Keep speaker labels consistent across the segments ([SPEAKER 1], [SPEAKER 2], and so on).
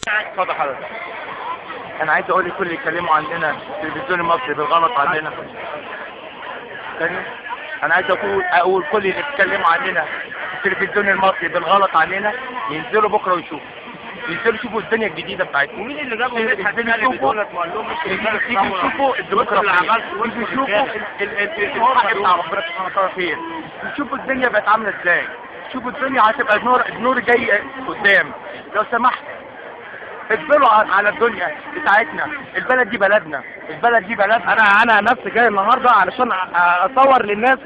[SPEAKER 1] اتفضل حضرتك. انا عايز اقول لكل اللي يتكلموا عننا في التلفزيون المصري بالغلط عننا. تاني انا عايز اقول كل اللي بيتكلموا عننا في التلفزيون المصري بالغلط عننا ينزلوا بكره ويشوفوا. ينزلوا يشوفوا الدنيا الجديده بتاعتهم. ومين اللي جابوا يشوفوا الديمقراطيه، يشوفوا الحق بتاع ربنا سبحانه وتعالى فين، يشوفوا الدنيا بقت عامله ازاي، شوفوا الدنيا هتبقى النور جاي قدام. لو سمحت اقبلوا على الدنيا بتاعتنا. البلد دي بلدنا، البلد دي بلدنا.
[SPEAKER 2] انا نفسي جاي النهارده علشان اصور للناس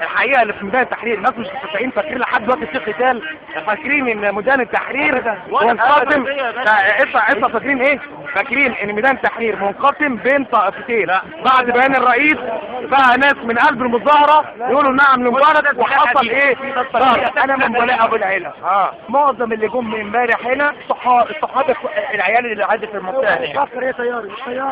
[SPEAKER 2] الحقيقه اللي في ميدان التحرير. الناس مش مصدقين، فاكرين لحد دلوقتي في قتال، فاكرين ان ميدان التحرير منقسم. اسمع فاكرين ايه؟ فاكرين ان ميدان التحرير منقسم بين طائفتين. بعد بيان الرئيس بقى ناس من قلب المظاهره يقولوا نعم لمبارك، وحصل ايه؟ انا من بلاء ابو العيله. معظم اللي جم من امبارح هنا الصحابه العيال اللي عادت في المنطقه هنا.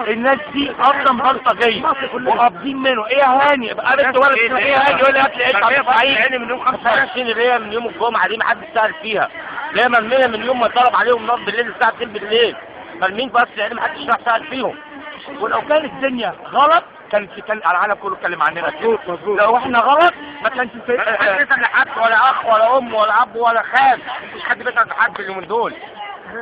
[SPEAKER 1] الناس دي اصلا بلطجيه وقابضين منه. ايه يا هاني؟ قابلت ولد اسمه ايه هاني يقول لي هات لي يعني من يوم 25 اللي هي من يوم الجمعه دي ما حدش سال فيها. هي مرميه من يوم ما طلب عليهم نصب بالليل الساعه 2 بالليل. مرمين بس يعني ما حدش راح سال فيهم. ولو كانت الدنيا غلط كان العالم كله اتكلم عننا. مظبوط. لو احنا غلط ما كانش في حد بيسال لحد، ولا اخ ولا ام ولا اب ولا خال. مفيش حد بيسال لحد اليومين دول.
[SPEAKER 2] ايه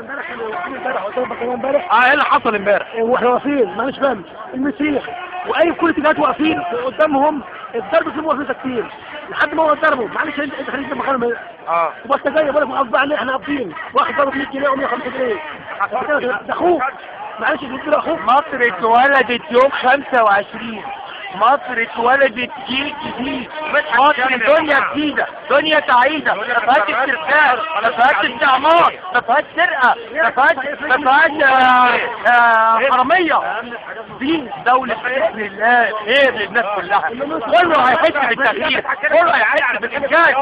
[SPEAKER 2] اللي حصل امبارح؟
[SPEAKER 3] واحنا واقفين مانيش فاهم المسيح واي كل اتجاهات واقفين قدامهم الضرب فيهم واقفين ساكتين لحد ما هو ضربوا. معلش انت خليك مكانهم. وبس جاي بقول لك غصب عني احنا قابضين. واحد ضرب 100 جنيه و150 جنيه. ده اخوك. معلش تديله اخوك.
[SPEAKER 1] مصر اتولدت يوم 25. مصر اتولدت جيل جديد. مصر دنيا جديدة، دنيا سعيدة، ما فيهاش استرسال، ما فيهاش استعمار، ما فيهاش سرقة، ما فيهاش حرامية. دي دولة بإذن الله خير للناس كلها. كله هيحس بالتغيير، كله هيحس بالإنجاز،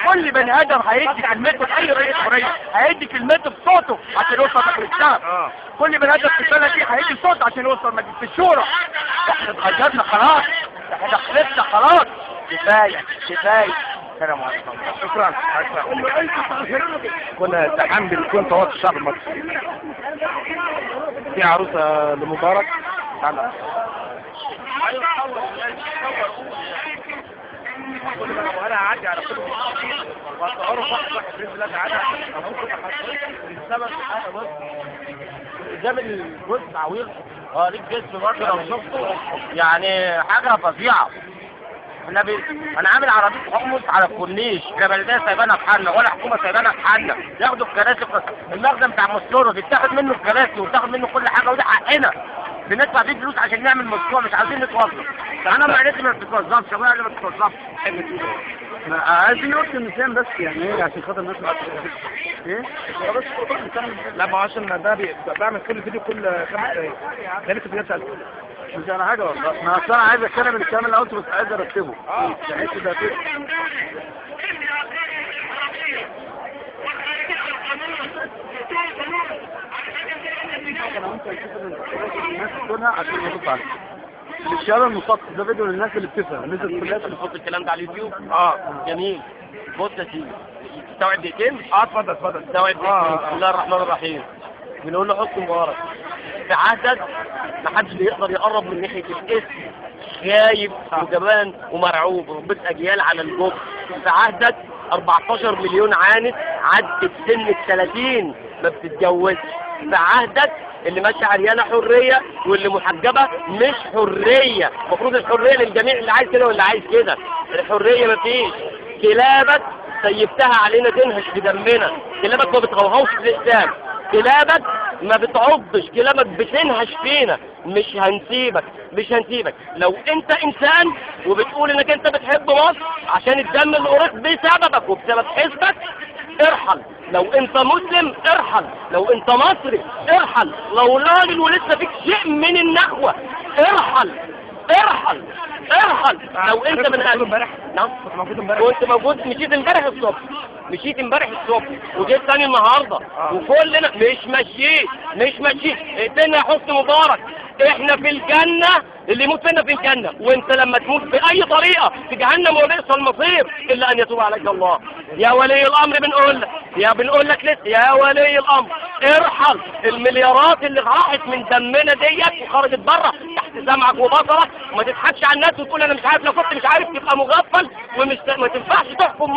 [SPEAKER 1] كل بني آدم هيدي كلمته لأي رئيس حرية، هيدي كلمته بصوته عشان يوصل مجلس الشعب. كل بني آدم في البلد دي هيدي صوته عشان يوصل مجلس الشورى. احنا اتغيرنا خلاص، احنا خلصنا خلاص. كفاية. سلام عليكم.
[SPEAKER 2] شكرا. كنا استحام بنكون صوت الشعب المصري. في عروسه لمبارك. تعالى.
[SPEAKER 1] وانا هعدي على كل واتصوروا واحد باذن الله تعالى. السبب بص قدام الجزء تعويض ليك جسم برضه لو شفته يعني حاجه فظيعه. انا عامل عربيه حمص على الكورنيش، لا بلديه سايبانا في حالنا ولا حكومه سايبانا في حالنا. ياخدوا الكراسي، المخزن بتاع مستورة بيتاخد منه الكراسي وبتاخد منه كل حاجه، وده حقنا. بندفع فيه فلوس عشان نعمل مشروع، مش عايزين نتوظف. انا معدتي ما بتتوظفش، ابويا قال لي ما تتوظفش.
[SPEAKER 3] عايزين نقطة النسيان بس يعني ايه عشان خاطر الناس ايه؟
[SPEAKER 2] بس لا ما عشان ده بعمل كل فيديو كل 5 دقايق. ده لسه بيسأل
[SPEAKER 3] مش انا حاجة والله. انا اصلا عايز اتكلم الكلام اللي قلته بس عايز ارتبه. بحيث ده كده. انا وانت نشوف الناس كلها عشان نرد عليها. الشارع المصطفى ده فيديو للناس اللي بتفهم. الناس
[SPEAKER 1] اللي بتحط الكلام ده على اليوتيوب. جميل. بص يا سيدي، تستوعب دقيقتين؟
[SPEAKER 2] اتفضل.
[SPEAKER 1] تستوعب دقيقتين. بسم الله الرحمن الرحيم. بنقول له حسني مبارك في عهدك ما حدش بيقدر يقرب من ناحيه الاسم، خايف وجبان ومرعوب، ربيت اجيال على الجبر. في عهدك 14 مليون عانس عدت سن ال30 ما بتتجوزش. في عهدك اللي ماشيه عريانه حريه واللي محجبه مش حريه. المفروض الحريه للجميع، اللي عايز كده واللي عايز كده. الحريه مفيش. كلابك سيبتها علينا تنهش في دمنا. كلابك ما بتغوغوش في الاسلام، كلابك ما بتعضش، كلابك بتنهش فينا. مش هنسيبك. لو انت انسان وبتقول انك انت بتحب مصر عشان الدم اللي قريت بسببك وبسبب حزبك، ارحل. لو انت مسلم ارحل، لو انت مصري ارحل، لو راجل ولسه فيك شيء من النخوة ارحل. لو انت من
[SPEAKER 2] امبارح.
[SPEAKER 1] نعم كنت موجود. مشيت امبارح الصبح وجيت تاني النهارده. وكلنا مش ماشيين. اقتلنا يا حسني مبارك. احنا في الجنة اللي يموت فينا في الجنة، وانت لما تموت بأي طريقة في جهنم وبئس المصير إلا أن يتوب عليك الله. يا ولي الأمر بنقول لك لسه يا ولي الأمر ارحل المليارات اللي راحت من دمنا ديت وخرجت بره تحت سمعك وبصرك، وما تضحكش على الناس وتقول أنا مش عارف. لو كنت مش عارف تبقى مغفل وما تنفعش تحكم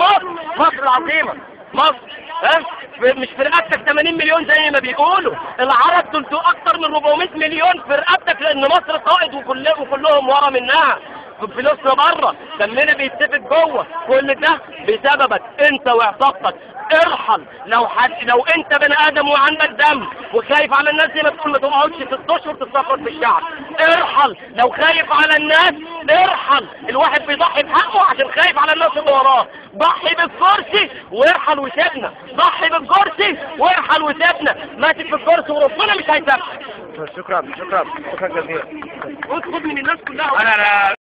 [SPEAKER 1] مصر العظيمة. مصر مش في رقبتك 80 مليون زي ما بيقولوا، العرب دول اكتر من 400 مليون في رقبتك، لان مصر قائد وكلهم ورا منها. فلوسنا بره، دمنا بيتسفك جوه، كل ده بسببك انت وعصابتك. ارحل. لو انت بني ادم وعندك دم وخايف على الناس زي ما بتقول ما تقعدش 6 اشهر تتصفر في الشعب. ارحل. لو خايف على الناس ارحل. الواحد بيضحي بحقه عشان خايف على الناس اللي وراه. ضحي بالكرسي وارحل وسيبنا. ضحي بالكرسي وارحل وسيبنا. ماسك في الكرسي وربنا مش هيسيبك.
[SPEAKER 2] شكرا جزيلا.
[SPEAKER 1] خد من الناس كلها.
[SPEAKER 2] انا